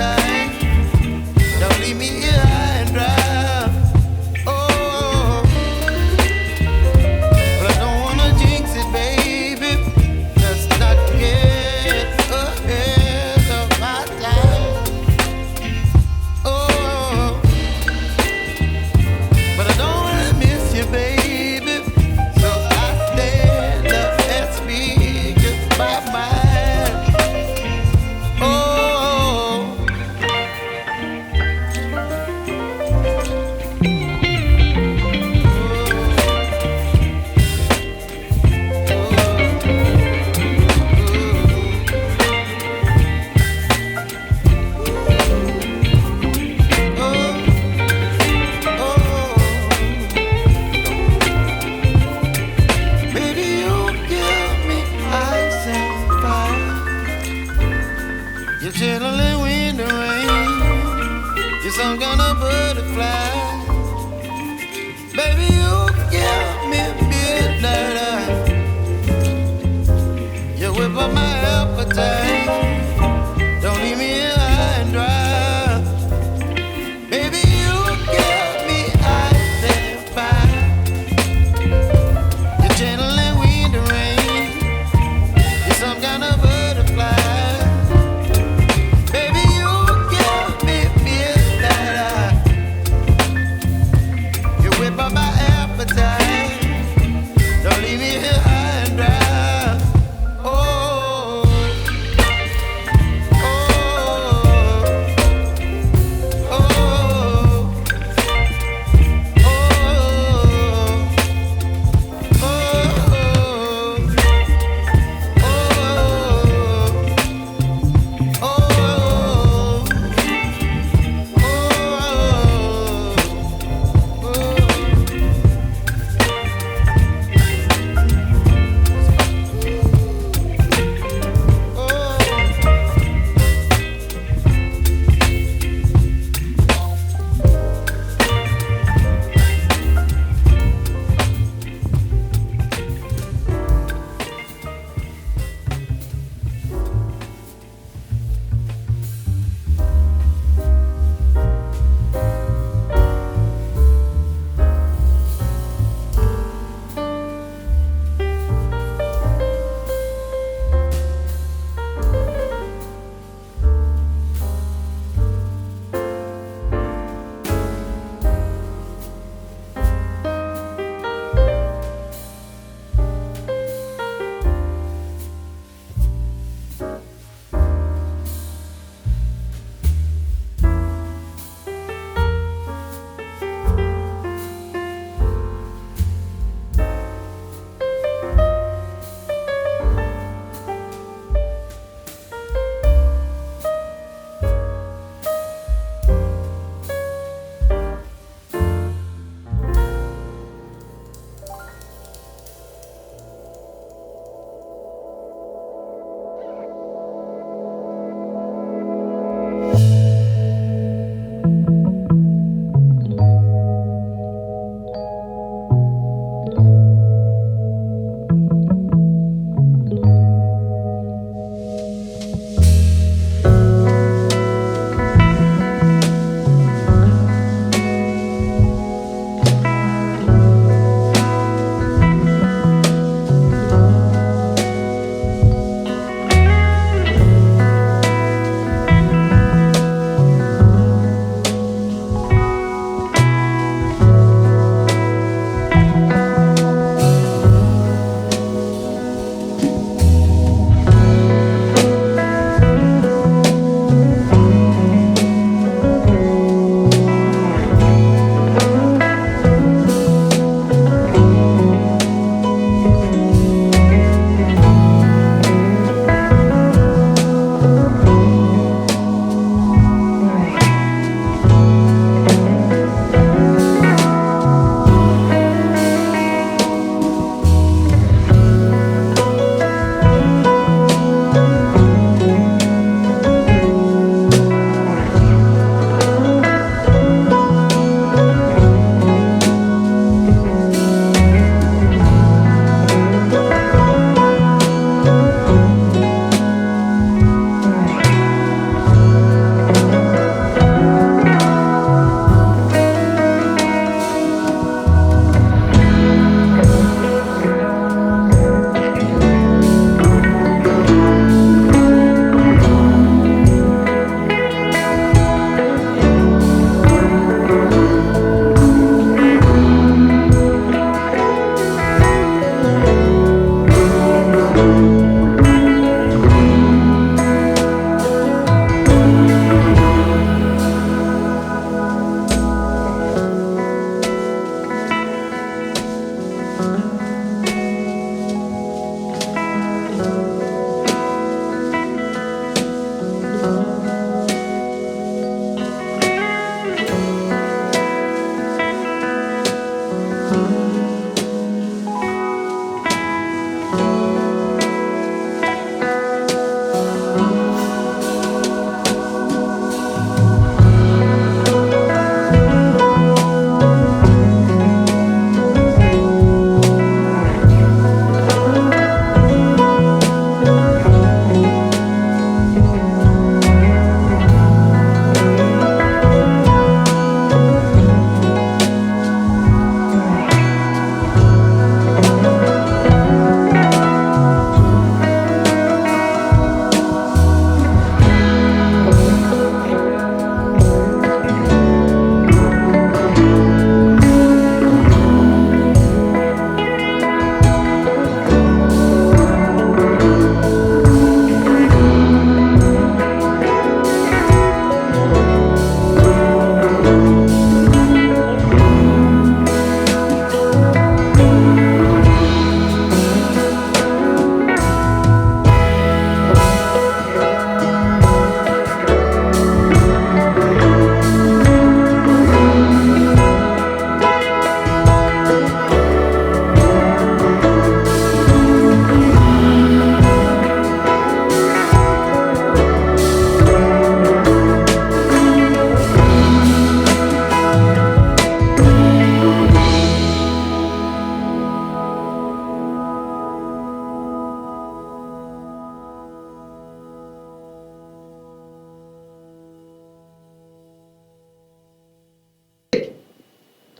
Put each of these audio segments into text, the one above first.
appetite. Don't leave me here high and dry. Oh, but I don't wanna jinx it, baby. Let's not get ahead of my time. Oh, but I don't wanna miss you, baby. So I stand up and speak just my mind. Oh, baby, you give me ice and fire. You're chilling in the rain. You're some kind of butterfly. Baby, you give me midnight. You whip up my appetite. Don't leave me here high and dry. Baby, you give me ice and fire. You're channeling wind and rain. You're some kind of butterfly. Baby, you give me midnight. You whip up my appetite. Don't leave me here high and dry. Oh,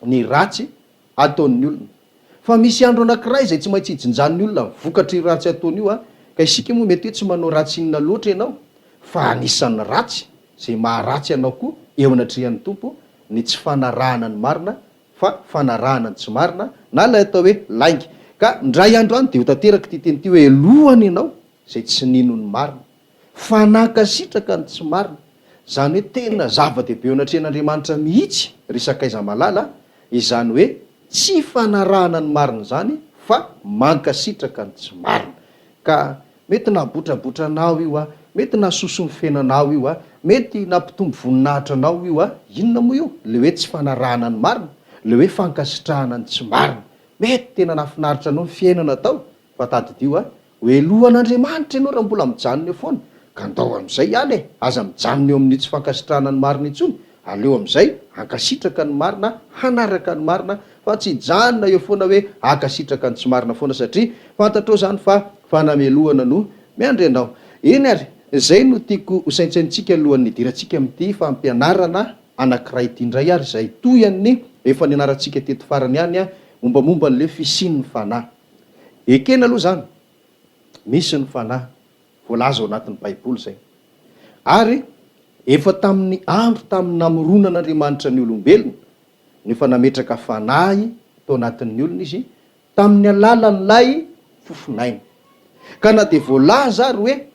ny ratsy ataon'ny olona. Fa misy andro anankiray zay tsy maintsy hijinjan'ny olona vokatry ratsy ataony io ka isika moa mety hoe tsy manao ratsy inona loatra ianao, fa anisan'ny ratsy zay maharatsy ianao koa eo anatrehan'ny tompo ny tsy fanarahana ny marina fa fanarahana ny tsy marina, na lay atao hoe laingy. Ka ndray andro any de ho tanteraka ty teny ty hoe lohany ianao zay tsy nino ny marina, fanakasitraka ny tsy marina. Zany hoe tena zava-dehibe eo anatrehan'Andriamanitra mihitsy resakaiza malala izany hoe tsy fanarahana ny marina zany fa mankasitraka ny tsy marina. Ka mety nabotrabotra anao io mety nasosony fiainanao io mety nampitombo voninahitra anao io inona moa io? Le hoe tsy fanarahana ny marina, le hoe fankasitrahana ny tsy marina. Mety tena nafinaritra anao ny fiainana tao, fa tadidio hoe lohan'Andriamanitra ianao raha mbola mijanona eo foana, ka andao am'izay ihany aza mijanona eo amin'ny tsy fankasitrahana ny marina intsony, aleo am'izay ankasitraka ny marina, hanaraka ny marina, fa tsy janona eo foana hoe ankasitraka ny tsy marina foana, satria fantatrao zany fa fanamelohana no miandry anao. Eny ary zay no tiako hosaintsaintsika alohan'ny idirantsika amin'ity fampianarana anankiray ity indray ary zay toyan'ny efa nianarantsika teto farany ihany mombamomba n'le fisin'ny fanahy. Ekena aloha zany misy ny fanahy voalaza ao anatin'ny baiboly zay, ary efa tamin'ny andro tamin'ny namoronan'Andriamanitra ny olombelona nefa nametraka fanahy tao anatin'ny olona izy tamin'ny alalan'lay fofinainy. Ka na de voalaza ary hoe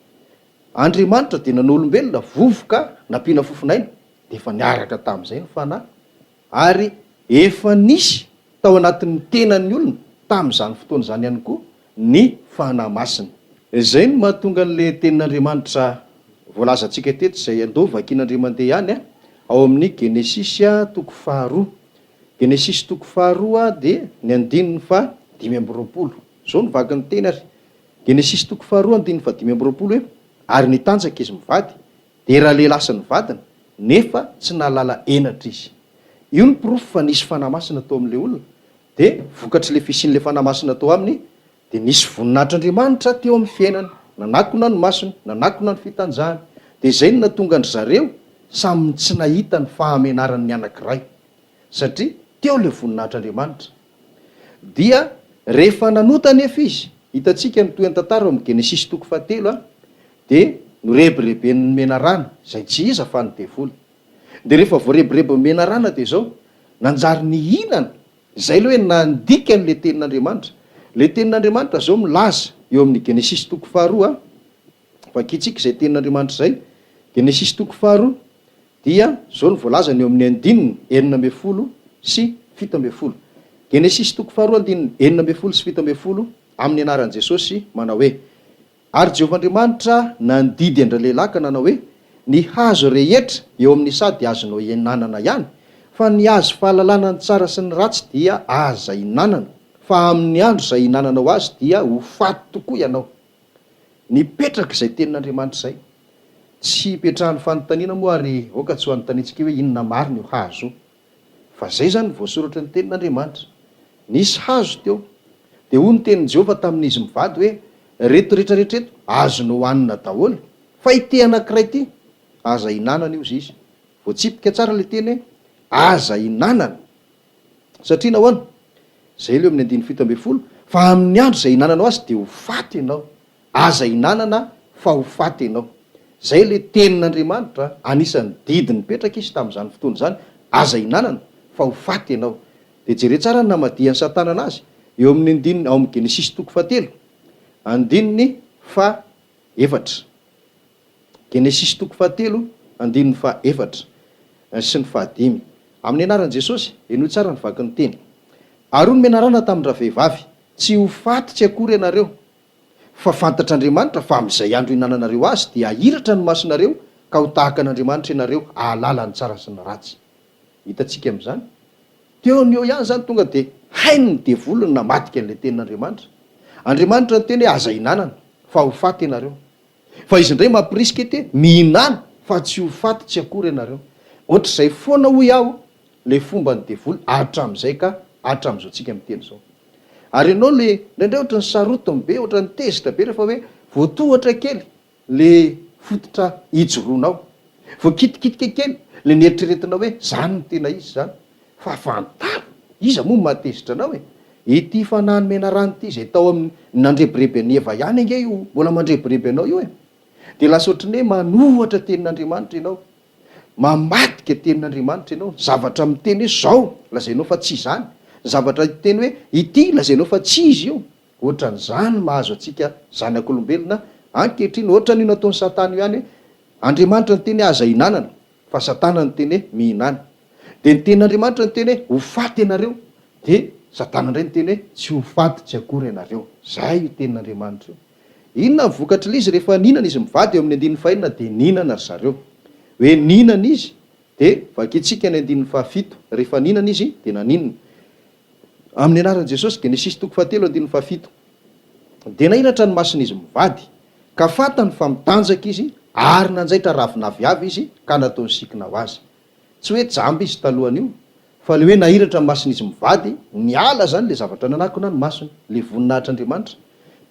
Andriamanitra de nan'olombelona vovoka nampiana fofinainy, de efa niaraka tamin'izay ny fanahy, ary efa nisy tao anatin'ny tenan'ny olona tamin'izany fotoana zany ihany koa ny fanahy masina. Zay no mahatonga an'le tenin'Andriamanitra voalazantsika teto zay andao vakin'Andriamandeha ihany ao amin'ny Genesisy toko faharoa. Genesisy toko faharoa de ny andininy fa 5:20. Zao no vaky ny teny ary. Genesisy toko faharoa andininy fa 5:20 hoe ary nitanjaka izy mivady de raha lehilahy sy nivadina nefa tsy nalala enatra izy. Io ny porofo fa nisy fanahy masina tao amin'le olona, de vokatry le fisian'le fanahy masina tao aminy de nisy voninahitr'Andriamanitra teo amin'ny fiainany, nanakona ny masony, nanakona ny fitanjahany. De zay no natonga andry zareo samy tsy nahita ny fahamenaran'ny anankiray, satria teo le voninahitr'Andriamanitra. Dia rehefa nanota nefa izy, hitantsika ny toy ny tantara amin'ny Genesisy toko 7 de norebireben'ny menarana zay tsy iza fa ny devoly. De rehefa voarebireben'ny menarana de zao nanjary nihinana, zay le hoe nandika n'le tenin'Andriamanitra. Le tenin'Andriamanitra zao milaza eo amin'ny Genesisy toko faharoa, vakitsika zay tenin'Andriamanitra zay. Genesisy toko faharoa dia zao ny voalazany eo amin'ny andininy 9:10 sy 7:10. Genesisy toko faharoa andininy 9:10 sy 7:10 amin'ny anaran'i Jesosy manao hoe ary Jehovah'Andriamanitra nandidy andra-lehilahy ka nanao hoe ny hazo rehetra eo amin'ny sady azonao hinanana ihany, fa ny hazo fahalalana ny tsara sy ny ratsy dia aza hinanana, fa amin'ny andro zay hinananao azy dia ho faty tokoa ianao. Nipetraka izay tenin'Andriamanitra zay, tsy hipetrahan'ny fanontaniana moa ary oka tsy ho anontaniantsika hoe inona marina io hazo, fa zay zany voasoratra ny tenin'Andriamanitra. Nisy hazo teo de hoy ny tenin'i Jehovah tamin'izy mivady hoe reto rehetrarehetra eto azonao hoanina daholo, fa ity anankiray ity aza hinanana io izy. Voatsipika tsara le teny aza hinanana, satria nahoana? Zay leo amin'ny 9:7 fa amin'ny andro zay hinananao azy de ho faty ianao, aza hinanana fa ho faty ianao. Zay le tenin'Andriamanitra, anisan'ny didy nipetraka izy tamin'izany fotoana zany, aza hinanana fa ho faty ianao. De jere tsara ny namadian'ny Satana anazy eo amin'ny andininy ao amin'ny Genesisy toko 7 andininy fa 4. Genesisy toko 7 andininy fa 4 sy ny 5. Amin'ny anaran'i Jesosy enoy tsara ny vaky ny teny. Ary hoy ny menarana tamin'ny ravehivavy, tsy ho fatitsy akory ianareo, fa fantatr'Andriamanitra fa amin'izay andro hinananareo azy dia ahiratra ny masonareo ka ho tahaka an'Andriamanitra ianareo, ahalala ny tsara sy ny ratsy. Hitantsika amin'izany teo ny eo ihany zany tonga de hainy ny devolony namadika an'le tenin'Andriamanitra. Andriamanitra ny teny hoe aza hinanana fa ho faty ianareo, fa izy indray mampirisika ety mihinana fa tsy ho faty tsy akory ianareo. Ohatr'izay foana hoy aho le fomba ny devoly hatramin'izay ka hatramin'izao tsika miteny zao. Ary ianao le ndraindray ohatra ny sarotiny be, ohatra ny tezitra be rehefa hoe voatohatra kely le fototra ijoroanao, voakitikitika kely le nieritreretinao hoe zany no tena izy zany, fa fantaro iza moa matezitra anao e ity fanahy mena rano ity zay tao amin'ny nandrebireby any eva ihany ange io mbola mandrebireby anao io e de lasa ohatrany hoe manohatra tenin'andriamanitra ianao mamatika tenin'andriamanitra ianao zavatra miteny hoe zao lazainao fa tsy zany zavatra teny hoe ity lazainao fa tsy izy io ohatran'zany mahazo atsika zanak'olombelona ankehitriny ohatra nio nataon'ny satana io ihany hoe andriamanitra ny teny hoe aza hinanana fa satana ny teny hoe mihinana de ny tenin'andriamanitra ny teny hoe ho faty ianareo de satana indray ny teny hoe tsy ho faty tsy akory ianareo zay io tenin'andriamanitra io inona mivokatra l'izy rehefa ninana izy mivady eo amin'ny andin'ny fahinana de ninana ry zareo hoe ninana izy de vakitsika ny andin'ny fahafito rehefa ninana izy de naninana amin'ny anaran'i Jesosy Genesis 3:7 de nahiratra ny mason'izy mivady ka fatany fa mitanjaka izy ary nanjaitra ravinaviavy izy ka nataony sikina ho azy tsy hoe jamby izy talohan'io fa le hoe nahiratra ny mason'izy mivady niala zany le zavatra nanakona ny masony le voninahitr'Andriamanitra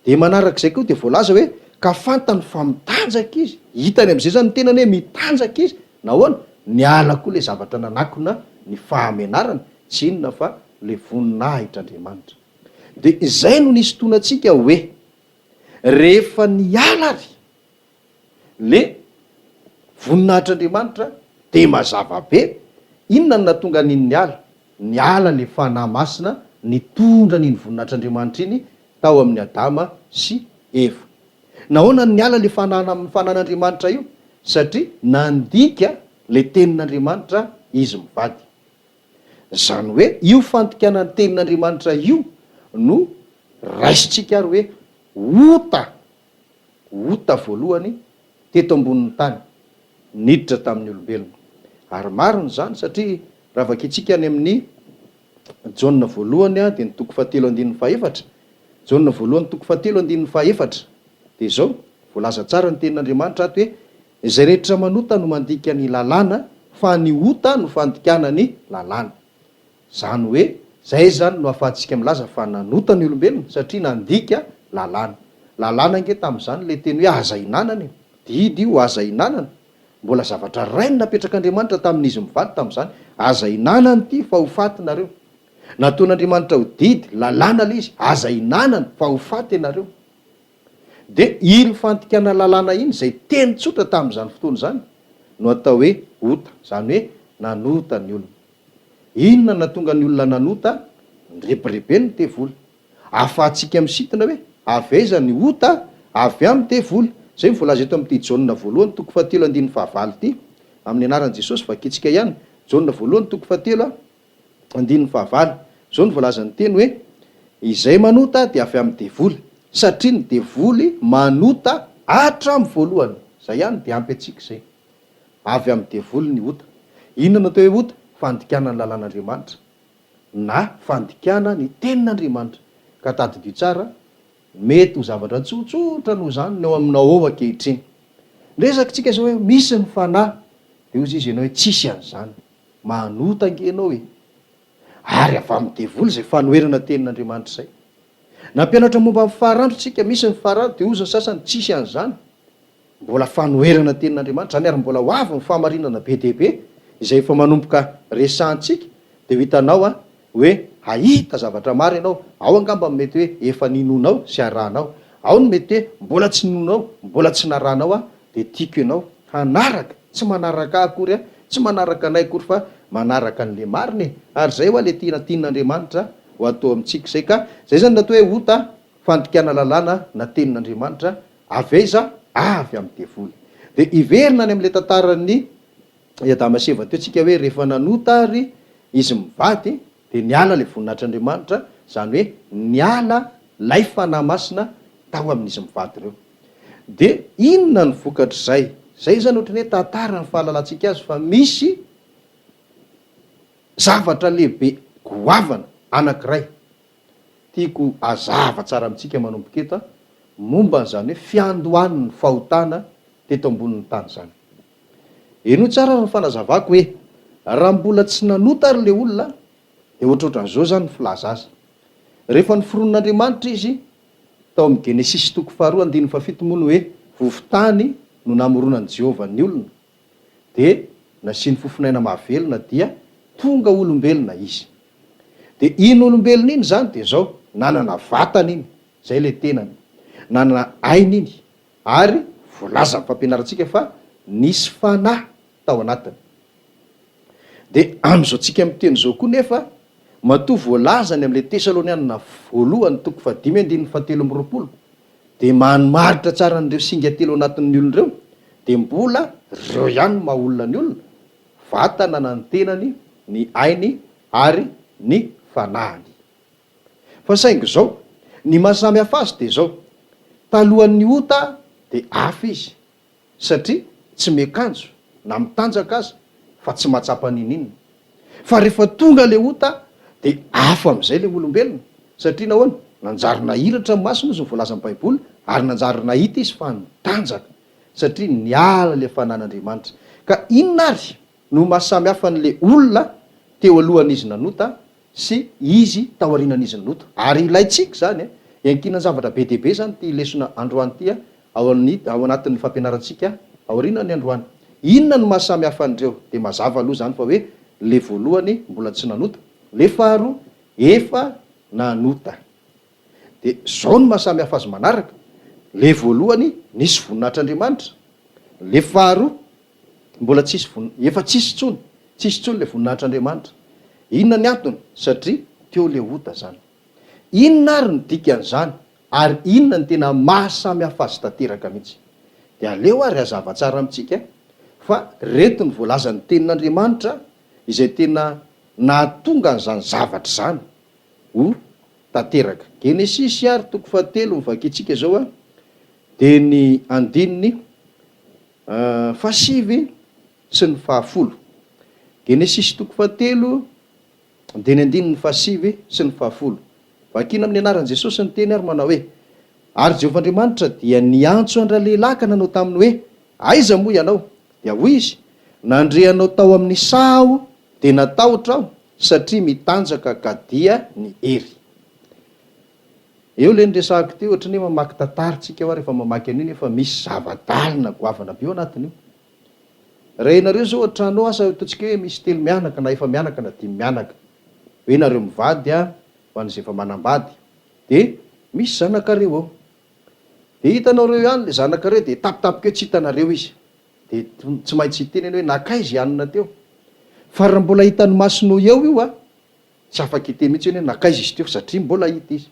de manarak'izay koa de voalaza hoe ka fantany fa mitanjaka izy hitany am'izay zany tenany hoe mitanjaka izy nahoana niala koa le zavatra nanakona ny fahamenarana tsy inona fa le voninahitr'Andriamanitra de izay no nisy tonatsika hoe rehefa niala ry le voninahitr'Andriamanitra de mazava be inona no natonga an'iny niala le fanahy masina nitondra n'iny voninahitr'Andriamanitra iny tao amin'ny Adama sy Eva nahoana niala le fanan'Andriamanitra io satria nandika le tenin'Andriamanitra izy mivady zany hoe io fantikanany tenin'Andriamanitra io no raisitsika ary hoe ota voalohany teto ambonin'ny tany niditra tamin'ny olombelona ary mariny zany satria raha vakitsika any amin'ny Jaona voalohany de ny 7:7 Jaona voalohany 7:7 de zao voalaza tsara ny tenin'Andriamanitra ato hoe izay rehetra manota no mandika ny lalàna fa ny ota no fandikana ny lalàna zany hoe zay zany no ahafahantsika milaza fa nanota ny olombelona satria nandika lalàna nge tam'zany le teny hoe aza hinanana didy io aza hinanana mbola zavatra rainy napetrak'Andriamanitra tamin'izy mivady tam'zany aza hinanana ty fa ho faty nareo nataon'Andriamanitra ho didy lalàna le izy aza hinanana fa ho faty ianareo de iny fantikana lalàna iny zay teny tsotra tam'zany fotoana zany no atao hoe ota zany hoe nanota ny olona inona natonga ny olona nanota nreberebe ny tevoly ahafahantsika misitina hoe aveza ny ota avy amin'ny tevoly zay mivolaza eto amin'ity Jaona voalohany 7:7 ty amin'ny anaran'i Jesosy vakitsika ihany Jaona voalohany 7:7 zao ny voalaza ny teny hoe izay manota de avy amin'ny devoly satria ny devoly manota hatramin'ny voalohany zay ihany de ampy atsika zay avy amin'ny devoly ny ota inona natao hoe ota fandikana ny lalàn'Andriamanitra na fandikana ny tenin'Andriamanitra ka tadidio tsara mety ho zavatra tsotsotra noho zany neo aminao ankehitriny resaka tsika zao hoe misy ny fanahy de ozy izy ianao hoe tsisy an'zany manota angenao e ary avy amin'ny devoly zay fanoherana tenin'Andriamanitra zay nampianatra momba amin'ny faharanto tsika misy ny faharanto de ozy ny sasany tsisy an'zany mbola fanoherana tenin'Andriamanitra zany ary mbola ho avy ny fahamarinana be dehibe izay efa manomboka resantsika de ho hitanao hoe ahita zavatra maro ianao ao angamba mety hoe efa ninonao sy arahanao ao ny mety hoe mbola tsy ninonao mbola tsy narahanao de tiako ianao hanaraka tsy manaraka akory tsy manaraka anay akory fa manaraka an'le mariny ary zay ho le tian'Andriamanitra ho atao amintsika zay ka zay zany natao hoe ota fandikana lalàna na tenin'Andriamanitra aveza avy amin'ny devoly de iverina any am'le tantaran'ny Adama sy Eva teo tsika hoe rehefa nanota ary izy mivady de niala le voninahitr'Andriamanitra zany hoe niala lay fanahy masina tao amin'izy mivady reo de inona ny vokatr' zay zany ohatrany hoe tantara ny fahalalantsika azy fa misy zavatra lehibe goavana anankiray tiako azava tsara amintsika manomboka eto momba n'zany hoe fiandohan'ny fahotana teto ambonin'ny tany zany eno tsara ny fanazavako hoe raha mbola tsy nanota ary le olona de ohatrohatran'izao zany ny filaza azy rehefa ny foronon'Andriamanitra izy tao amin'ny Genesis 2:7 mono hoe vovotany no namoronan'i Jehova ny olona de nasiany fofinaina mahavelona dia tonga olombelona izy de iny olombelona iny zany de zao nanana vatana iny zay le tenany, nanana aina iny ary voalaza ny fampianarantsika fa nisy fanahy tao anatiny. De am'izao tsika miteny zao koa nefa matoa voalazany am'le Tesalonianina voalohany 5:17 de manimaritra tsara n'ireo singa telo anatin'ny olona ireo de mbola reo ihany maha olona ny olona, vatana na ny tenany, ny ainy ary ny fanahiny. Fa saingy zao ny mahasamy hafa azy de zao, talohan'ny ota de hafa izy satria tsy miakanjo na mitanjaka azy fa tsy mahatsapa ninina, fa rehefa tonga le ota de hafa am'izay le olombelona satria nahoana nanjary nahiratra masina izy voalaza ny baiboly ary nanjary nahita izy fa nitanjaka satria niala le fanan'Andriamanitra. Ka inona ary no mahasamy hafa n'le olona teo alohan'izy nanota sy izy tao aorianan'izy nanota, ary ilaitsika zany iankina zavatra be deaibe zany ty lesona androany ty ao anatin'ny fampianarantsika aorianany androany. Inona no mahasamy hafa an'ireo? De mazava aloha zany fa hoe le voalohany mbola tsy nanota, le faharoa efa nanota. De zao no mahasamy hafa azy manaraka, le voalohany nisy voninahitr'Andriamanitra, le faharoa mbola tsisy efa tsisy tsony le voninahitr'Andriamanitra. Inona ny antony? Satria teo le ota zany. Inona ary ny dikan'izany ary inona ny tena mahasamy hafa azy tanteraka mihitsy? De aleo ary hazava tsara amitsika fa reto ny voalazan'ny tenin'Andriamanitra izay tena nahatonga an'izany zavatra zany ho tanteraka. Genesisy ary 3 mivakitsika zao de ny andininy 7 sy ny 10. Genesisy 3 de ny andininy 7 sy ny 10. Vakina amin'ny anaran'i Jesosy ny teny ary manao hoe: ary Jehovah'Andriamanitra dia niantso an-dralehilahy ka nanao taminy hoe: aiza moa ianao? Dia hoy izy: nandrehanao tao amin'ny saho de natahotra aho satria mitanjaka ka dia ny hery. Eo le nyresahako teo ohatry ny mamaky tantaritsika ao rehefa mamaky an'iny efa misy zava-dalina goavana be ao anatiny io. Raha ianareo zao an-trano asa ataontsika hoe misy 3 mianaka na efa mianaka na 5 mianaka, hoe nareo mivady ho an'izay efa manambady, de misy zanakareo ao, de hitanao reo ihany le zanakareo de tapitapika hoe tsy hitanareo izy, de tsy maintsy hiteneny hoe nakaizy ianona teo. Fa raha mbola hitan'ny masonao eo io tsy afaka hiteny mihitsy hoe nakaizy izy teo satria mbola hita izy.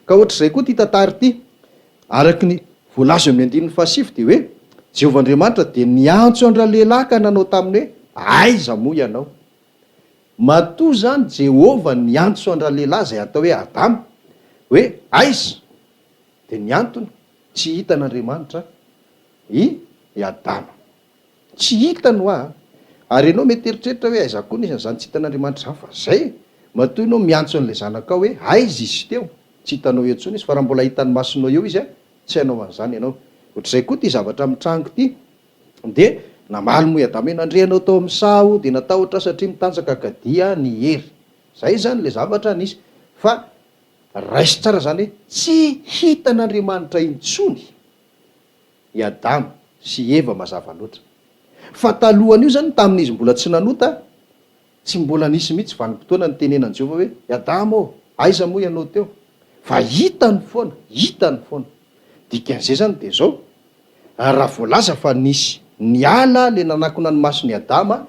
Ka ohatr'izay koa ty tantara ty araky ny voalazo amin'ny andininy 7 de hoe: Jehovah'Andriamanitra de niantso an-dralehilahy ka nanao taminy hoe: aiza moa ianao? Matoa zany Jehova niantso an-dralehilahy zay atao hoe Adama hoe: aiza? De ny antony tsy hitan'Andriamanitra i Adama, tsy hitany hoa. Ary ianao mety eritreritra hoe aiza koa nisan'izany tsy hitan'Andriamanitra fa zay matoa ianao miantso an'le zanakao hoe aiza izy teo, tsy hitanao eo intsony izy, fa raha mbola hitan'ny masonao eo izy tsy hainao an'izany ianao. Ohatr'izay koa ty zavatra mitrango ty de namaly moa i Adama hoe: nandrehanao tao amin'ny saho de natahotra satria mitanjaka ka dia ny hery. Zay zany le zavatra nisy, fa raisy tsara zany hoe tsy hitan'Andriamanitra intsony i Adama sy Eva mazava loatra. Fa talohan'io zany tamin'izy mbola tsy nanota, tsy mbola nisy mihitsy vanim-potoana ny tenenan'i Jehova hoe: Adama ô, aiza moa ianao teo? Fa hitany foana. Dikan'izay zany de zao, raha voalaza fa nisy niala le nanakona ny mason'i Adama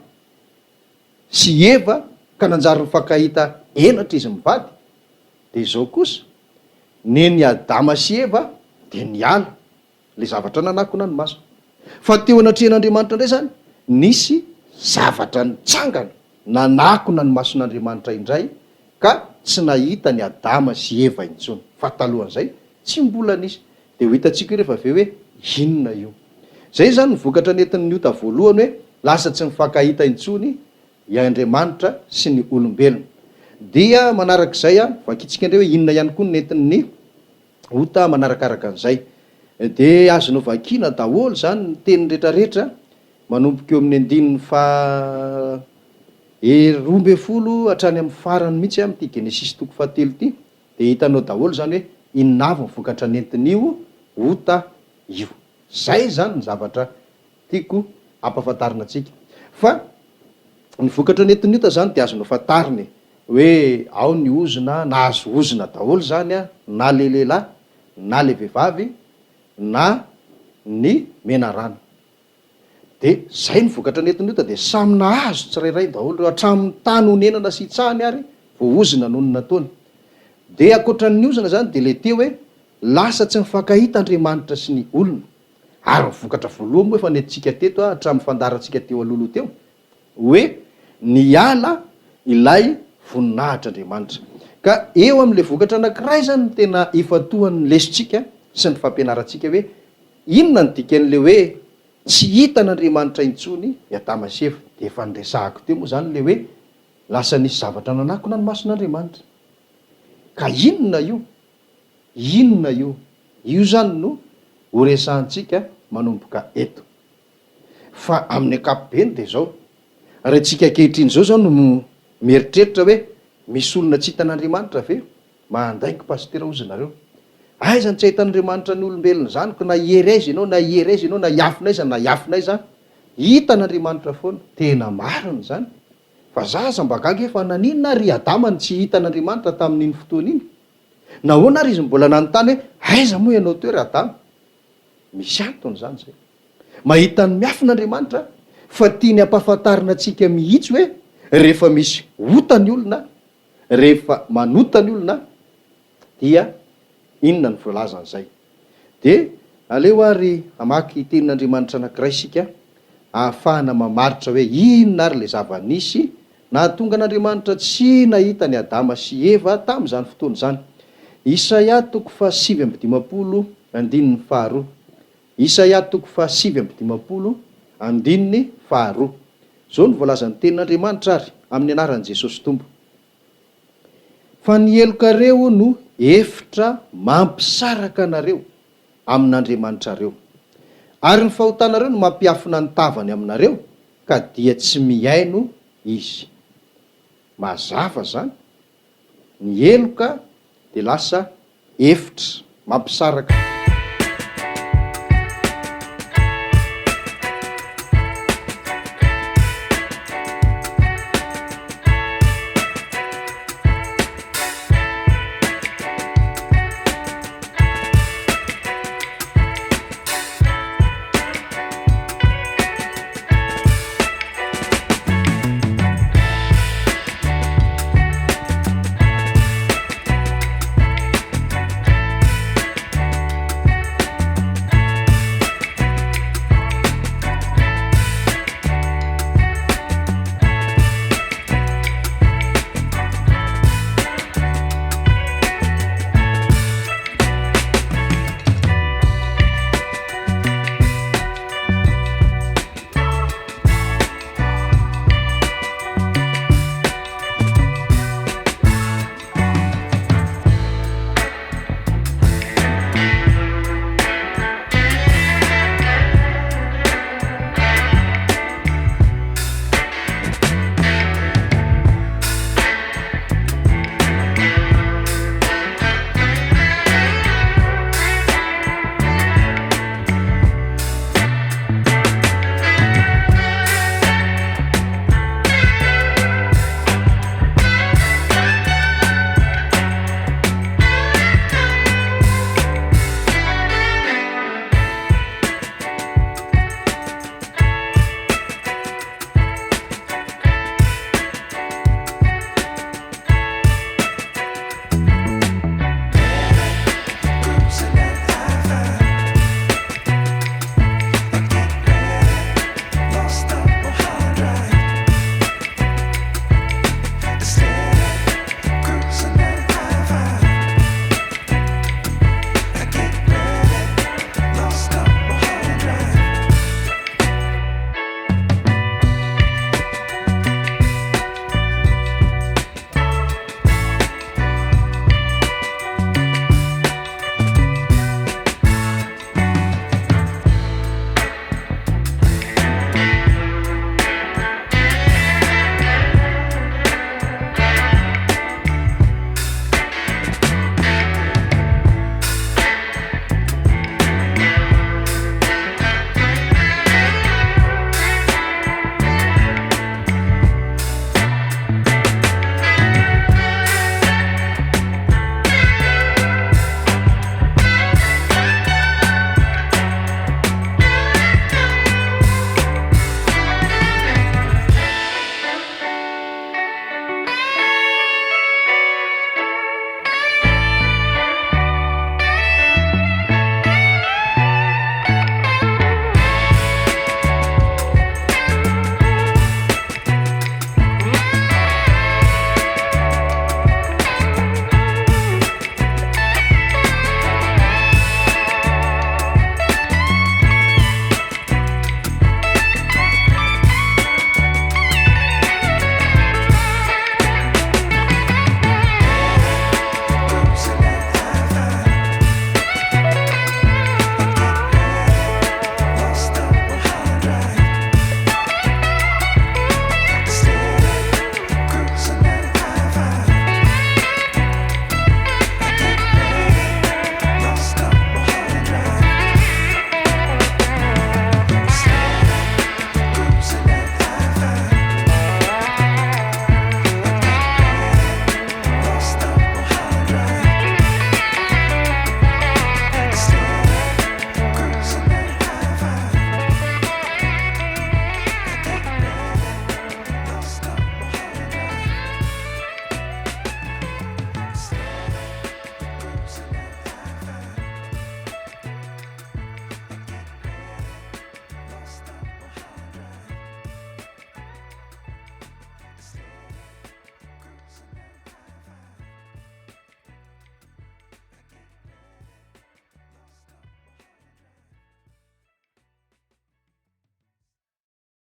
sy Eva ka nanjary mifankahita enatra izy mivady, de zao kosa neny Adama sy Eva de niala le zavatra nanakona ny masona. Fa teo anatrehan'Andriamanitra indray zany nisy zavatra nitsangana nanakona ny mason'Andriamanitra indray ka tsy nahita ny Adama sy Eva intsony. Fa talohan'izay tsy mbola nisy. De ho hitantsika rehefa avy hoe inona io. Zay zany nivokatra nentin'ny ota voalohany hoe lasa tsy mifankahita intsony i Andriamanitra sy ny olombelona. Dia manarak'izay vakitsika indray hoe inona ihany koa nentin'ny ota manarakaraka an'izay. De azonao vakiana daholo zany ny teny rehetrarehetra manomboka eo amin'ny andininy 12 hatrany amin'ny farany mihitsy amin'ity Genesisy 3 ty, de hitanao daholo zany hoe inona avy mivokatra nentin'io ota io. Zay zany ny zavatra tiako ampafantarina antsika. Fa ny vokatra nentin'ny ota zany de azonao fantariny hoe ao ny ozona na azo ozona daholo zany a na le lehilahy na le vehivavy na ny mena rano de zay ny vokatra netinota de samy nahazo tsirairay daholo hatramin'ny tany honenana sy itsahany ary vo ozona noho ny nataony de akoatran'ny ozona zany de le teo hoe lasa tsy mifankahita Andriamanitra sy ny olona ary mivokatra voaloha moa efa nentsika teto hatramin'ny fandaratsika teo alohaloha teo hoe ny ala ilay voninahitryandriamanitra ka eo am'le vokatra anankiray zany ny tena ifatohan'ny lesitsika sy ny fampianaratsika hoe inona ny dikan'le hoe tsy hitan'Andriamanitra intsony Adama sy Eva de efa nresahako teo moa zany le hoe lasa nisy zavatra nanakona ny mason'Andriamanitra ka inona io zany no horesahantsika manomboka eto fa amin'ny ankapobeny de zao rahatsika ankehitriny zao no mieritreritra hoe misy olona tsy hitan'Andriamanitra ve mandaingo pastera ozonareo aizany tsy hitan'Andriamanitra ny olombelona zany ko na ieraizy ianao na ieraizy ianao na iafinaiza na iafinaiza hitan'Andriamanitra foana tena mariny zany fa zaza mba gaga efa naninona ry Adama ny tsy hitan'Andriamanitra tamin'iny fotoana iny nahoana ary izy mbola nanontany hoe aiza moa ianao teo ry Adama misy antony zany zay mahitany miafin'Andriamanitra fa tiany ampahafantarina atsika mihitsy hoe rehefa misy otany olona rehefa manotany olona dia inona ny voalazan'izay de aleo ary amaky tenin'Andriamanitra anankiray sika ahafahana mamaritra hoe inona ary le zava-nisy na tonga an'Andriamanitra tsy nahita ny Adama sy Eva tamin'izany fotoana zany. Isaia toko fa 7:20 andininy faharoa. Isaia toko fa 7:20 andininy faharoa. Zao ny voalazan'ny tenin'Andriamanitra ary amin'ny anaran'i Jesosy Tompo. Fa ny helokareo no efitra mampisaraka anareo amin'Andriamanitra reo, ary ny fahotanareo no mampiafina ny tavany aminareo ka dia tsy miaino izy. Mazava zany, ny heloka de lasa efitra mampisaraka